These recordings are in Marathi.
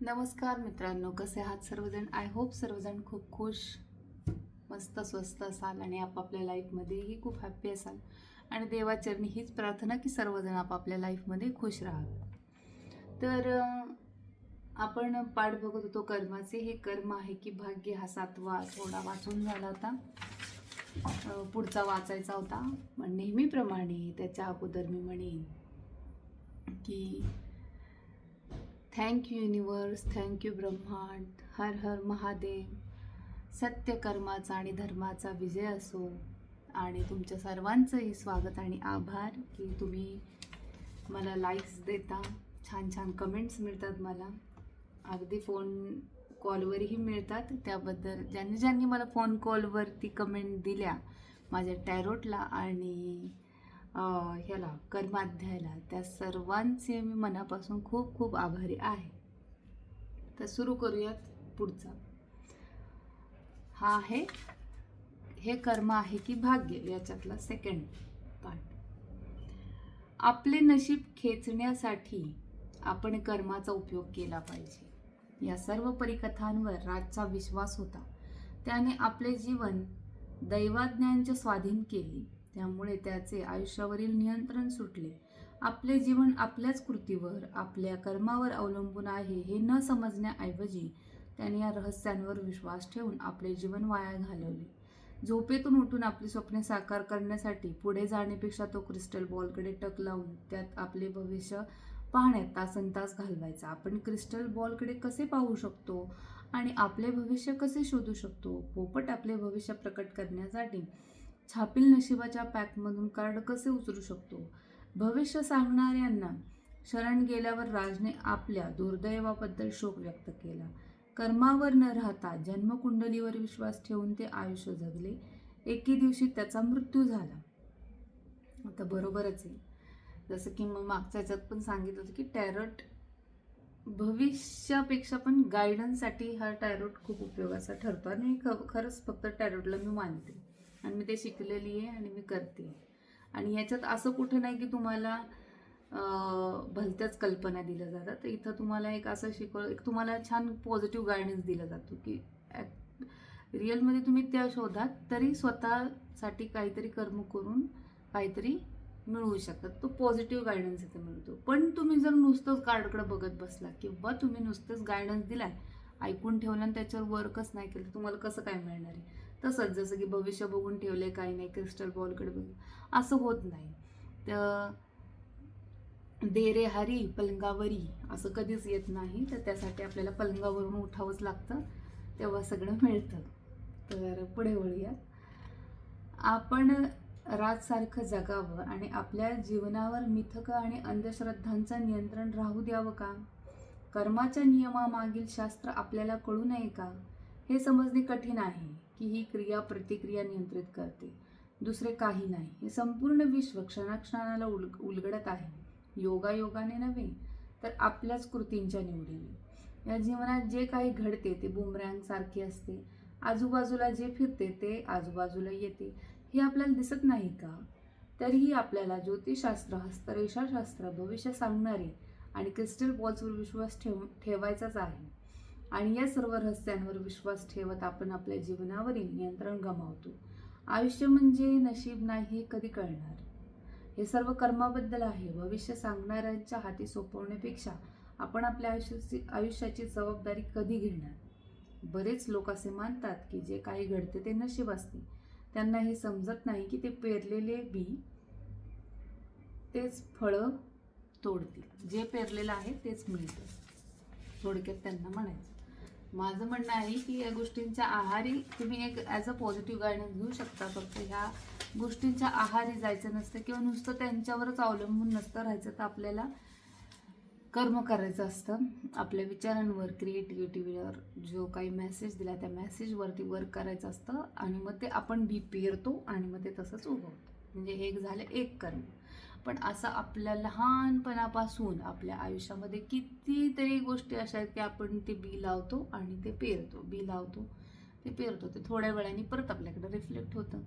नमस्कार मित्रांनो, कसे आहात सर्वजण? आय होप सर्वजण खूप खुश, मस्त स्वस्त असाल आणि आपापल्या लाईफमध्येही खूप हॅप्पी असाल. आणि देवाचरणी हीच प्रार्थना की सर्वजण आपापल्या लाईफमध्ये खुश राहावे. तर आपण पाठ बघत होतो कर्माचे. हे कर्म आहे की भाग्य हा 7वा थोडा वाचून झाला होता. पुढचा वाचायचा होता. पण नेहमीप्रमाणे त्याच्या अगोदर मी म्हणेन की thank you universe, thank you ब्रह्मांड, हर हर महादेव. सत्य कर्माचा आणि धर्माचा विजय असो. आणि तुमच्या सर्वांचंही स्वागत आणि आभार की तुम्ही मला लाईक्स देता, छान छान कमेंट्स मिळतात मला, अगदी फोन कॉलवरही मिळतात. त्याबद्दल ज्यांनी ज्यांनी मला फोन कॉलवरती कमेंट दिल्या माझ्या टॅरोटला आणि ह्याला कर्माध्यायाला, त्या सर्वांचे मी मनापासून खूप खूप आभारी आहे. तर सुरू करूयात पुढचा. हा आहे, हे कर्म आहे की भाग्य, याच्यातला सेकंड पार्ट. आपले नशीब खेचण्यासाठी आपण कर्माचा उपयोग केला पाहिजे. या सर्व परिकथांवर राजचा विश्वास होता. त्याने आपले जीवन दैवाज्ञांच्या स्वाधीन केले. त्यामुळे त्याचे आयुष्यावरील नियंत्रण सुटले. आपले जीवन आपल्याच कृतीवर, आपल्या कर्मावर अवलंबून आहे हे न समजण्याऐवजी त्याने या रहस्यांवर विश्वास ठेवून आपले जीवन वाया घालवले. झोपेतून उठून आपली स्वप्ने साकार करण्यासाठी पुढे जाण्यापेक्षा तो क्रिस्टल बॉलकडे टक लावून त्यात आपले भविष्य पाहण्यात तासनतास घालवायचा. आपण क्रिस्टल बॉलकडे कसे पाहू शकतो आणि आपले भविष्य कसे शोधू शकतो? पोपट आपले भविष्य प्रकट करण्यासाठी छापील नशिबाच्या पॅकमधून कार्ड कसे उचलू शकतो? भविष्य सांगणाऱ्यांना शरण गेल्यावर राजने आपल्या दुर्दैवाबद्दल शोक व्यक्त केला. कर्मावर न राहता जन्मकुंडलीवर विश्वास ठेवून ते आयुष्य जगले. एके दिवशी त्याचा मृत्यू झाला. आता बरोबरच आहे, जसं की मग मागच्या ह्याच्यात पण सांगितलं होतं की टॅरोट भविष्यापेक्षा पण गायडन्ससाठी हा टॅरोट खूप उपयोगाचा ठरतो. आणि मी खरंच फक्त टॅरोटला मी मानते आणि मी ते शिकलेली आहे आणि मी करते. आणि याच्यात असं कुठं नाही की तुम्हाला भलत्याच कल्पना दिल्या जातात. तर इथं तुम्हाला एक असं एक तुम्हाला छान पॉझिटिव्ह गायडन्स दिला जातो की रिअलमध्ये तुम्ही त्या शोधात तरी स्वतःसाठी काहीतरी कर्म करून काहीतरी मिळवू शकतात. तो पॉझिटिव्ह गायडन्स इथे मिळतो. पण तुम्ही जर नुसतंच कार्डकडे बघत बसला किंवा तुम्ही नुसतंच गायडन्स दिलाय, ऐकून ठेवलं आणि त्याच्यावर वर्कच नाही केलं, तुम्हाला कसं काय मिळणार आहे? तसंच जसं की भविष्य बघून ठेवले, काही नाही, क्रिस्टल बॉलकडे बघून, असं होत नाही. तर दे रे हरी पलंगावरी असं कधीच येत नाही. तर त्यासाठी आपल्याला पलंगावरून उठावंच लागतं, तेव्हा सगळं मिळतं. तर पुढे वळूया. आपण राजसारखं जगावं आणि आपल्या जीवनावर मिथक आणि अंधश्रद्धांचं नियंत्रण राहू द्यावं का? कर्माच्या नियमामागील शास्त्र आपल्याला कळू नये का? हे समजणे कठीण आहे की ही क्रिया प्रतिक्रिया नियंत्रित करते, दुसरे काही नाही. हे संपूर्ण विश्व क्षणाक्षणाला उलगडत आहे, योगायोगाने नव्हे तर आपल्याच कृतींच्या निवडीने. या जीवनात जे काही घडते ते बुमरँग सारखे असते. आजूबाजूला जे फिरते ते आजूबाजूला येते. हे आपल्याला दिसत नाही का? तरीही आपल्याला ज्योतिषशास्त्र, हस्तरेषाशास्त्र, भविष्य सांगणारे आणि क्रिस्टल बॉल्सवर विश्वास ठेवायचाच आहे. आणि या सर्व रहस्यांवर विश्वास ठेवत आपण आपल्या जीवनावरील नियंत्रण गमावतो. आयुष्य म्हणजे नशीब नाही हे कधी कळणार? हे सर्व कर्माबद्दल आहे. भविष्य सांगणाऱ्यांच्या हाती सोपवण्यापेक्षा आपण आपल्या आयुष्याची जबाबदारी कधी घेणार? बरेच लोक असे मानतात की जे काही घडते ते नशीब असते. त्यांना हे समजत नाही की ते पेरलेले बी तेच फळं तोडतील. जे पेरलेलं आहे तेच मिळतं, थोडक्यात त्यांना म्हणायचं. माझं म्हणणं आहे की या गोष्टींच्या आहारी तुम्ही एक ॲज अ पॉझिटिव्ह गायडन्स घेऊ शकता. फक्त ह्या गोष्टींच्या आहारी जायचं नसतं किंवा नुसतं त्यांच्यावरच अवलंबून नसतं राहायचं. तर आपल्याला कर्म करायचं असतं. आपल्या विचारांवर, क्रिएटिव्हिटीवर जो काही मेसेज दिला त्या मेसेजवरती वर्क करायचं असतं आणि मग ते आपण बी पेरतो आणि मग ते तसंच उगवतं. म्हणजे हे झालं एक कर्म. पण असं आपल्या लहानपणापासून आपल्या आयुष्यामध्ये कितीतरी गोष्टी अशा आहेत की आपण ते बी लावतो आणि ते पेरतो, बी लावतो ते पेरतो. ते थोड्या वेळाने परत आपल्याकडे रिफ्लेक्ट होतं.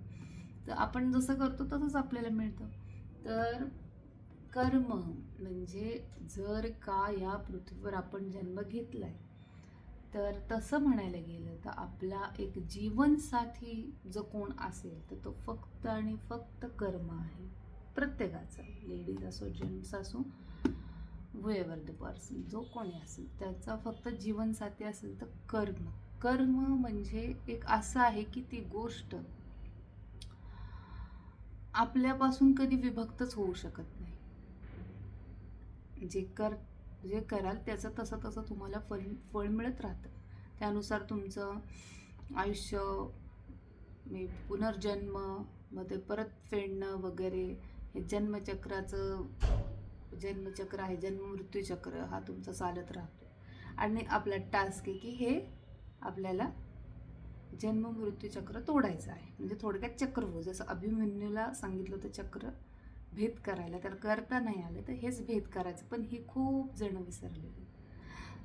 तर आपण जसं करतो तसंच आपल्याला मिळतं. तर कर्म म्हणजे जर का या पृथ्वीवर आपण जन्म घेतलाय, तर तसं म्हणायला गेलं तर आपला एक जीवनसाथी जो कोण असेल तर तो फक्त आणि फक्त कर्म आहे प्रत्येकाचा, लेडीज असो जेंट्स असो, whoever the पर्सन, जो कोणी असेल त्याचा फक्त जीवनसाथी असेल तर कर्म. कर्म म्हणजे एक असं आहे की ती गोष्ट आपल्यापासून कधी विभक्तच होऊ शकत नाही. जे कराल त्याचं तसं तसं तुम्हाला फळ मिळत राहतं. त्यानुसार तुमचं आयुष्य, पुनर्जन्म, मध्ये परत फेडणं वगैरे, हे जन्मचक्र आहे, जन्ममृत्यूचक्र हा तुमचा चालत राहतो. आणि आपला टास्क आहे की हे आपल्याला जन्ममृत्यूचक्र तोडायचं आहे. म्हणजे थोडक्यात चक्रव्यूह, जसं अभिमन्यूला सांगितलं होतं चक्र भेद करायला, तर करता नाही आलं तर हेच भेद करायचं, पण ही खूप जण विसरलेली.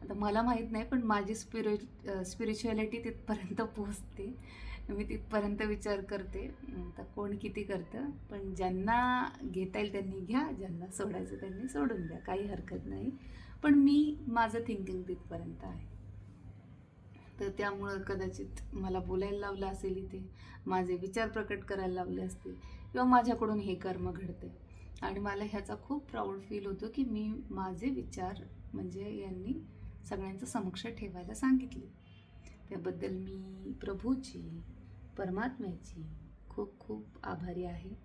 आता मला माहीत नाही, पण माझी स्पिरिच्युअलिटी तिथपर्यंत पोहोचते, मी तिथपर्यंत विचार करते. तर कोण किती करतं, पण ज्यांना घेता येईल त्यांनी घ्या, ज्यांना सोडायचं त्यांनी सोडून द्या, काही हरकत नाही. पण माझं थिंकिंग तिथपर्यंत आहे. तर त्यामुळं कदाचित मला बोलायला लावलं असेल, इथे माझे विचार प्रकट करायला लावले असतील, किंवा माझ्याकडून हे कर्म घडते. आणि मला ह्याचा खूप प्राऊड फील होतो की मी माझे विचार म्हणजे यांनी सगळ्यांचं समक्ष ठेवायला सांगितले. त्याबद्दल मी प्रभूची, परमात्म्याची खूप खूप आभारी आहे.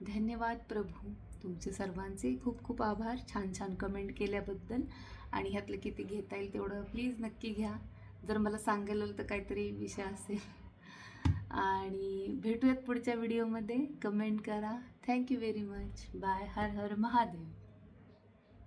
धन्यवाद प्रभू, तुमचे सर्वांचे खूप खूप आभार छान छान कमेंट केल्याबद्दल. आणि ह्यातलं किती घेता येईल तेवढं प्लीज नक्की घ्या, जर मला सांगायला तर काहीतरी विषय असेल. आणि भेटूयात पुढच्या व्हिडिओमध्ये. कमेंट करा. Thank you very much. बाय. हर हर महादेव.